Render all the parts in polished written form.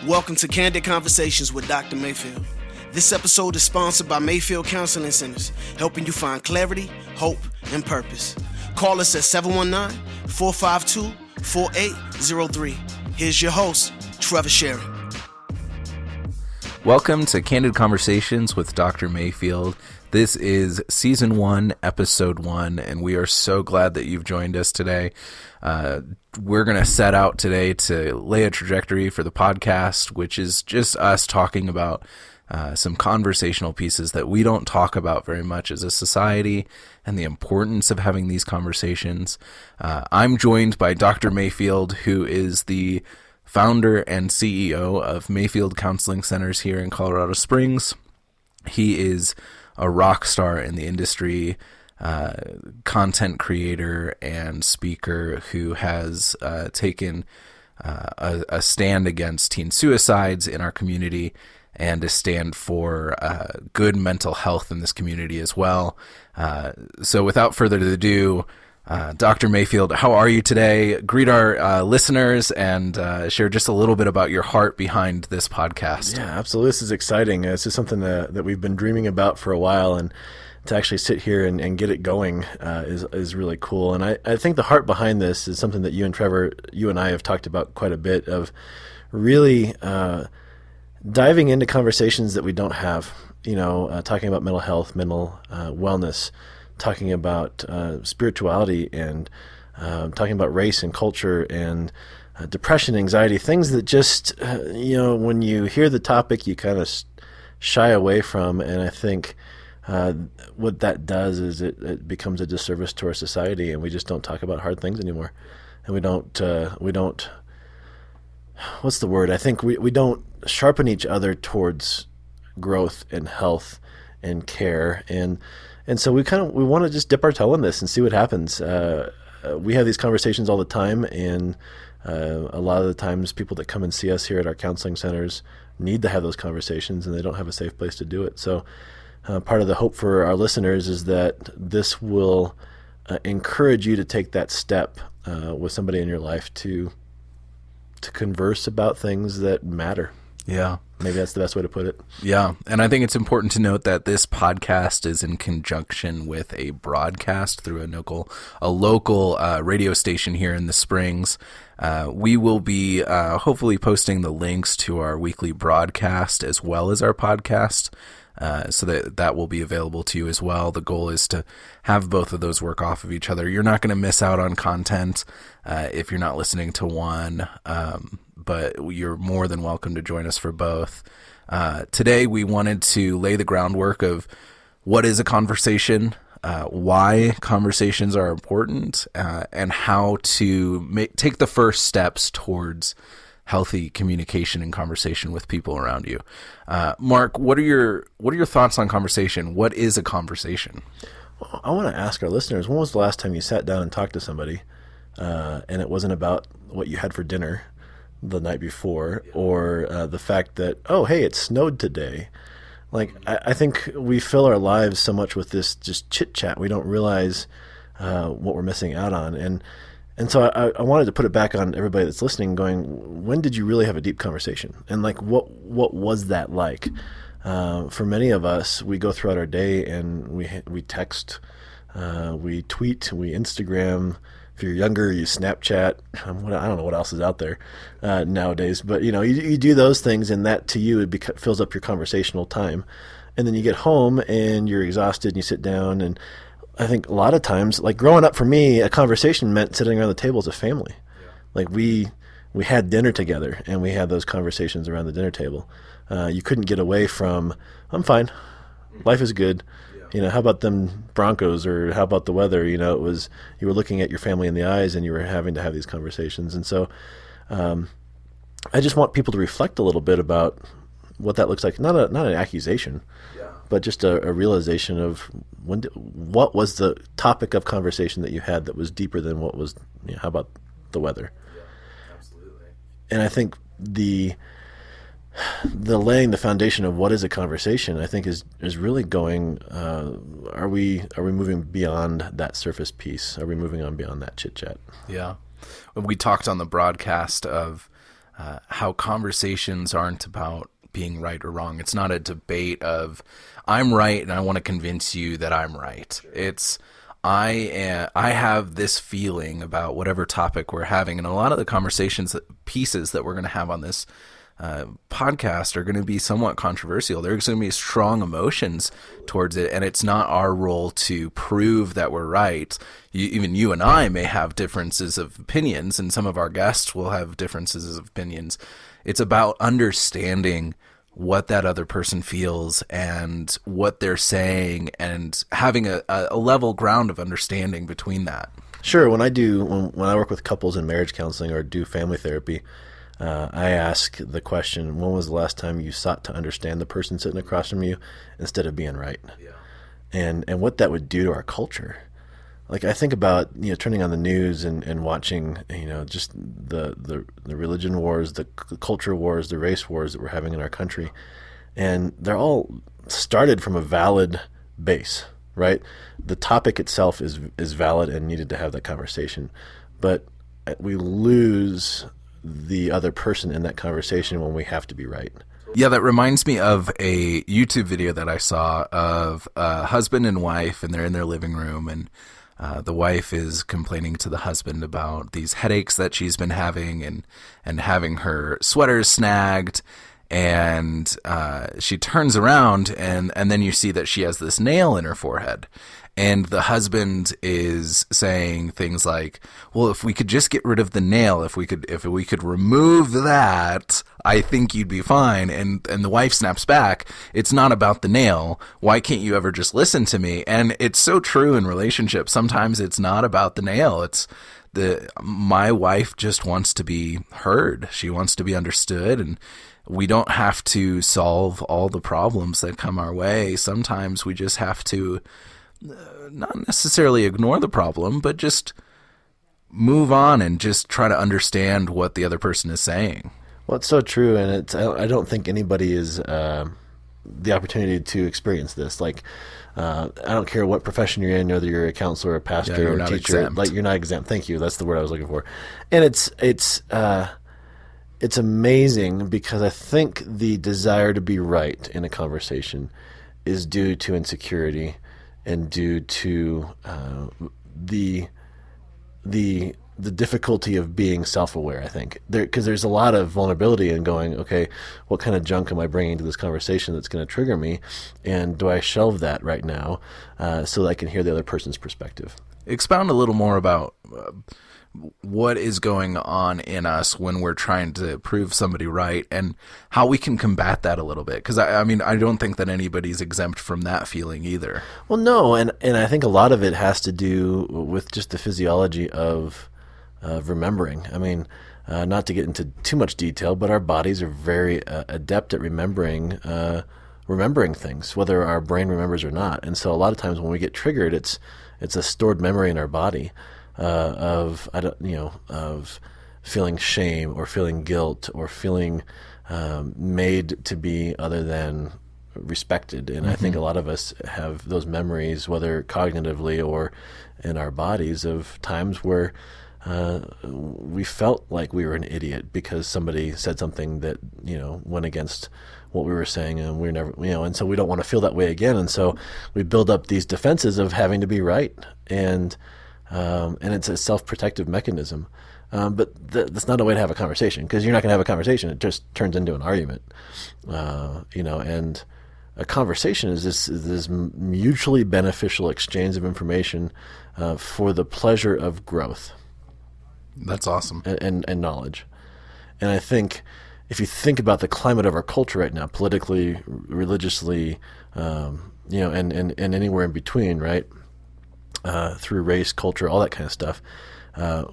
Welcome to Candid Conversations with Dr. Mayfield. This episode is sponsored by Mayfield Counseling Centers, helping you find clarity, hope, and purpose. Call us at 719-452-4803. Here's your host, Trevor Sherry. Welcome to Candid Conversations with Dr. Mayfield. This is Season 1, Episode 1, and we are so glad that you've joined us today. We're going to set out today to lay a trajectory for the podcast, which is just us talking about some conversational pieces that we don't talk about very much as a society and the importance of having these conversations. I'm joined by Dr. Mayfield, who is the founder and CEO of Mayfield Counseling Centers here in Colorado Springs. He is a rock star in the industry, content creator and speaker who has taken a stand against teen suicides in our community and a stand for good mental health in this community as well. So without further ado, Dr. Mayfield, how are you today? Greet our listeners and share just a little bit about your heart behind this podcast. Yeah, absolutely. This is exciting. This is something that we've been dreaming about for a while, and to actually sit here and get it going is really cool. And I think the heart behind this is something that you and I have talked about quite a bit, of really diving into conversations that we don't have, talking about mental health, mental wellness, talking about spirituality, and talking about race and culture and depression, anxiety, things that just, when you hear the topic, you kind of shy away from. And I think what that does is it becomes a disservice to our society, and we just don't talk about hard things anymore. And we don't, what's the word? I think we don't sharpen each other towards growth and health and care. And so we want to just dip our toe in this and see what happens. We have these conversations all the time, and a lot of the times people that come and see us here at our counseling centers need to have those conversations, and they don't have a safe place to do it. So part of the hope for our listeners is that this will encourage you to take that step with somebody in your life to converse about things that matter. Yeah. Maybe that's the best way to put it. Yeah. And I think it's important to note that this podcast is in conjunction with a broadcast through a local radio station here in the Springs. We will be hopefully posting the links to our weekly broadcast as well as our podcast, so that will be available to you as well. The goal is to have both of those work off of each other. You're not going to miss out on content if you're not listening to one, but you're more than welcome to join us for both. Today, we wanted to lay the groundwork of what is a conversation, why conversations are important, and how to take the first steps towards healthy communication and conversation with people around you. Mark, what are your thoughts on conversation? What is a conversation? Well, I want to ask our listeners, when was the last time you sat down and talked to somebody, and it wasn't about what you had for dinner the night before, or the fact that, oh, hey, it snowed today. Like, I think we fill our lives so much with this just chit-chat, we don't realize what we're missing out on. And so I wanted to put it back on everybody that's listening, going, when did you really have a deep conversation? And like, what was that like? For many of us, we go throughout our day and we text, we tweet, we Instagram. If you're younger, you Snapchat. I don't know what else is out there nowadays, but you do those things, and that to you it fills up your conversational time. And then you get home and you're exhausted, and you sit down. And I think a lot of times, like growing up for me, a conversation meant sitting around the table as a family. Yeah. Like we had dinner together, and we had those conversations around the dinner table. You couldn't get away from, I'm fine, life is good. How about them Broncos, or how about the weather? It was, you were looking at your family in the eyes, and you were having to have these conversations. And so I just want people to reflect a little bit about what that looks like. Not an accusation, but just a realization of what was the topic of conversation that you had that was deeper than what was, how about the weather? Yeah, absolutely. And I think the laying the foundation of what is a conversation, I think is really going, are we moving beyond that surface piece? Are we moving on beyond that chit chat? Yeah. We talked on the broadcast of how conversations aren't about being right or wrong. It's not a debate of I'm right and I want to convince you that I'm right. It's I have this feeling about whatever topic we're having, and a lot of the conversations pieces that we're going to have on this podcast are going to be somewhat controversial. There's going to be strong emotions towards it, and it's not our role to prove that we're right. Even you and I may have differences of opinions, and some of our guests will have differences of opinions. It's about understanding what that other person feels and what they're saying, and having a level ground of understanding between that. Sure. When I work with couples in marriage counseling or do family therapy, I ask the question, when was the last time you sought to understand the person sitting across from you instead of being right? Yeah. And what that would do to our culture. Like, I think about, turning on the news and watching, just the religion wars, the culture wars, the race wars that we're having in our country. And they're all started from a valid base, right? The topic itself is valid and needed to have that conversation. But we lose the other person in that conversation when we have to be right. Yeah, that reminds me of a YouTube video that I saw of a husband and wife, and they're in their living room, and the wife is complaining to the husband about these headaches that she's been having and having her sweaters snagged. And she turns around, and then you see that she has this nail in her forehead. And the husband is saying things like, well, if we could just get rid of the nail, if we could remove that, I think you'd be fine. And the wife snaps back, it's not about the nail. Why can't you ever just listen to me? And it's so true in relationships. Sometimes it's not about the nail. It's my wife just wants to be heard. She wants to be understood, and we don't have to solve all the problems that come our way. Sometimes we just have to not necessarily ignore the problem, but just move on and just try to understand what the other person is saying. Well, it's so true, and I don't think anybody is the opportunity to experience this. Like, I don't care what profession you're in, whether you're a counselor, a pastor, or a teacher. Exempt. Like, you're not exempt. Thank you. That's the word I was looking for. And it's amazing, because I think the desire to be right in a conversation is due to insecurity and due to the difficulty of being self-aware, I think. Because there's a lot of vulnerability in going, okay, what kind of junk am I bringing to this conversation that's going to trigger me? And do I shelve that right now so that I can hear the other person's perspective? Expound a little more about what is going on in us when we're trying to prove somebody right, and how we can combat that a little bit. Because I mean, I don't think that anybody's exempt from that feeling either. Well, no, and I think a lot of it has to do with just the physiology of remembering. I mean, not to get into too much detail, but our bodies are very adept at remembering things, whether our brain remembers or not. And so a lot of times when we get triggered, it's a stored memory in our body. Of feeling shame or feeling guilt or feeling made to be other than respected. And I think a lot of us have those memories, whether cognitively or in our bodies, of times where we felt like we were an idiot because somebody said something that went against what we were saying, and we're never, and so we don't want to feel that way again. And so we build up these defenses of having to be right, and it's a self-protective mechanism. But that's not a way to have a conversation, because you're not going to have a conversation. It just turns into an argument, and a conversation is this mutually beneficial exchange of information for the pleasure of growth. That's awesome. And knowledge. And I think if you think about the climate of our culture right now, politically, religiously, and anywhere in between, right? Through race, culture, all that kind of stuff,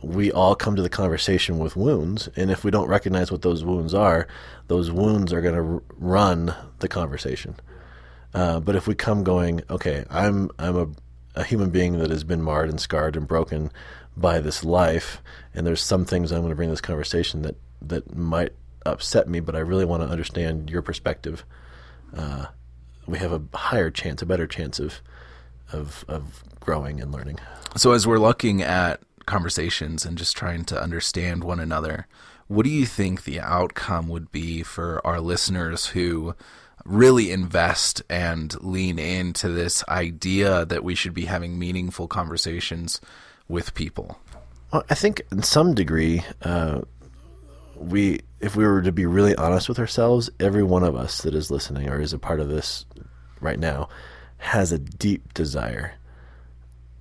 we all come to the conversation with wounds, and if we don't recognize what those wounds are going to run the conversation. But if we come going, okay, I'm a human being that has been marred and scarred and broken by this life, and there's some things I'm going to bring to this conversation that might upset me, but I really want to understand your perspective. We have a better chance of growing and learning. So as we're looking at conversations and just trying to understand one another. What do you think the outcome would be for our listeners who really invest and lean into this idea that we should be having meaningful conversations with people? Well, I think in some degree, if we were to be really honest with ourselves, every one of us that is listening or is a part of this right now has a deep desire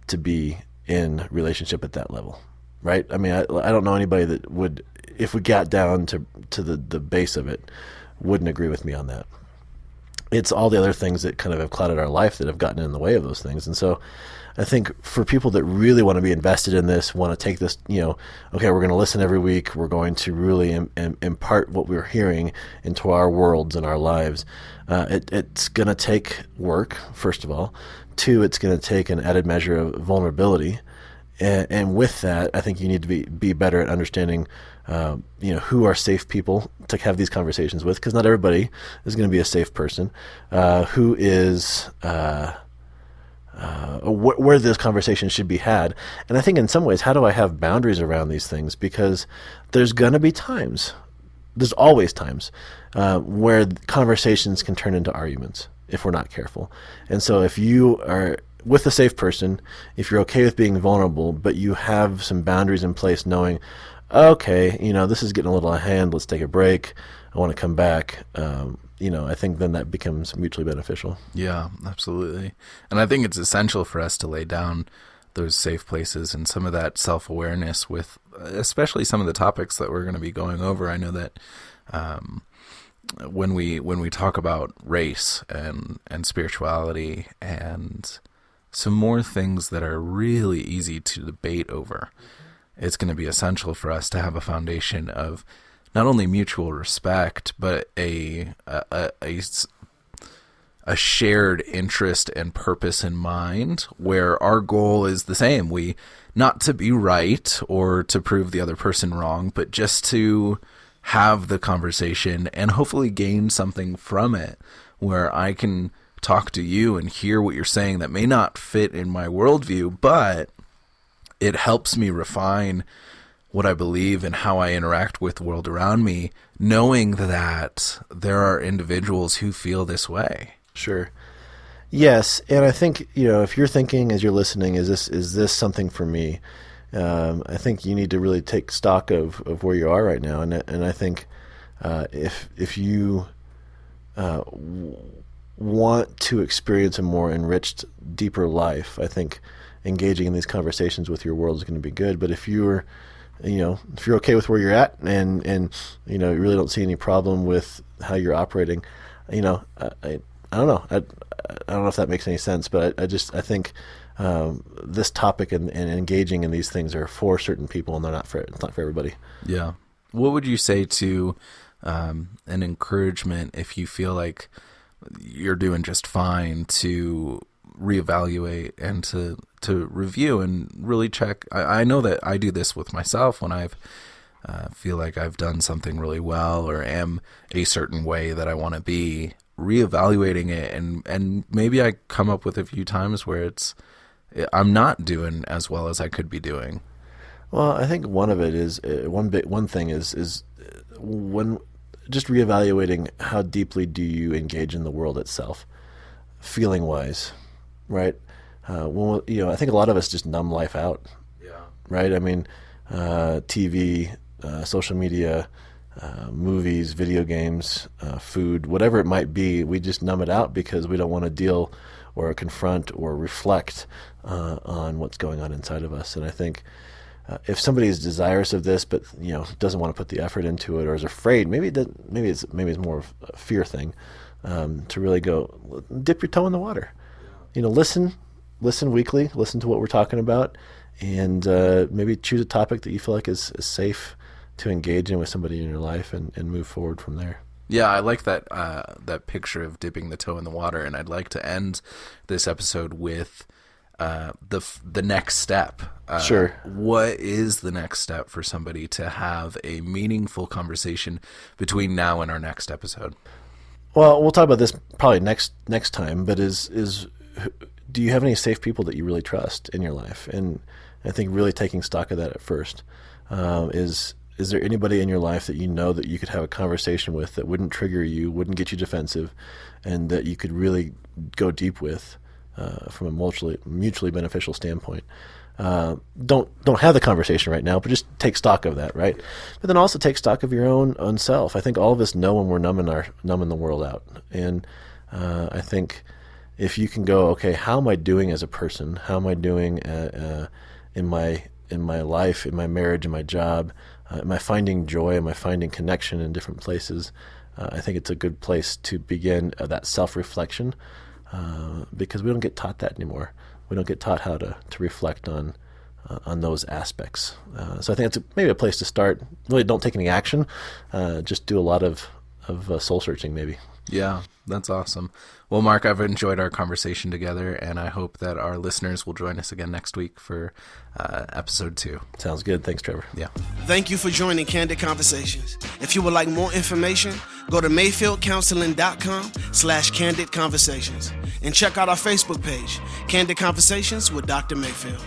to be in relationship at that level, right? I mean, I don't know anybody that would, if we got down to the base of it, wouldn't agree with me on that. It's all the other things that kind of have clouded our life that have gotten in the way of those things. And so I think for people that really want to be invested in this, want to take this, okay, we're going to listen every week. We're going to really impart what we're hearing into our worlds and our lives. It's going to take work, first of all. 2, it's going to take an added measure of vulnerability. And with that, I think you need to be better at understanding, who are safe people to have these conversations with, because not everybody is going to be a safe person. Who is where this conversation should be had. And I think in some ways, how do I have boundaries around these things? Because there's going to be times, there's always times where conversations can turn into arguments if we're not careful. And so if you are with a safe person, if you're okay with being vulnerable, but you have some boundaries in place knowing, okay, this is getting a little out of hand, let's take a break, I want to come back, I think then that becomes mutually beneficial. Yeah, absolutely. And I think it's essential for us to lay down those safe places and some of that self-awareness with especially some of the topics that we're going to be going over. I know that when we talk about race and spirituality and some more things that are really easy to debate over, it's going to be essential for us to have a foundation of not only mutual respect, but a shared interest and purpose in mind, where our goal is the same. We not to be right or to prove the other person wrong, but just to have the conversation and hopefully gain something from it, where I can talk to you and hear what you're saying that may not fit in my worldview, but it helps me refine what I believe and how I interact with the world around me, knowing that there are individuals who feel this way. Sure. Yes, and I think, if you're thinking as you're listening, is this something for me? I think you need to really take stock of where you are right now, and I think if you want to experience a more enriched, deeper life, I think engaging in these conversations with your world is going to be good. But if you're okay with where you're at and you really don't see any problem with how you're operating, I don't know. I don't know if that makes any sense, but I think this topic and engaging in these things are for certain people, and it's not for everybody. Yeah. What would you say to an encouragement if you feel like you're doing just fine to reevaluate and to review and really check? I know that I do this with myself when I feel like I've done something really well or am a certain way that I want to be, reevaluating it, and maybe I come up with a few times where I'm not doing as well as I could be doing. Well, I think one of it is one thing is when just reevaluating how deeply do you engage in the world itself, feeling wise, right? I think a lot of us just numb life out. Yeah. Right. I mean, TV, social media, movies, video games, food, whatever it might be, we just numb it out because we don't want to deal or confront or reflect on what's going on inside of us. And I think if somebody is desirous of this, but doesn't want to put the effort into it or is afraid, maybe it's more of a fear thing, to really go dip your toe in the water. Listen weekly, listen to what we're talking about, and maybe choose a topic that you feel like is safe to engage in with somebody in your life and move forward from there. Yeah, I like that picture of dipping the toe in the water, and I'd like to end this episode with the next step. Sure. What is the next step for somebody to have a meaningful conversation between now and our next episode? Well, we'll talk about this probably next time, but do you have any safe people that you really trust in your life? And I think really taking stock of that at first. Is there anybody in your life that you know that you could have a conversation with that wouldn't trigger you, wouldn't get you defensive, and that you could really go deep with from a mutually beneficial standpoint? Don't have the conversation right now, but just take stock of that, right? But then also take stock of your own self. I think all of us know when we're numbing the world out, and I think if you can go, okay, how am I doing as a person? How am I doing in my life, in my marriage, in my job? Am I finding joy? Am I finding connection in different places? I think it's a good place to begin that self-reflection because we don't get taught that anymore. We don't get taught how to reflect on those aspects. So I think it's maybe a place to start. Really don't take any action. Just do a lot of soul searching maybe. Yeah, that's awesome. Well, Mark, I've enjoyed our conversation together, and I hope that our listeners will join us again next week for episode 2. Sounds good. Thanks, Trevor. Yeah. Thank you for joining Candid Conversations. If you would like more information, go to mayfieldcounseling.com/Candid Conversations and check out our Facebook page, Candid Conversations with Dr. Mayfield.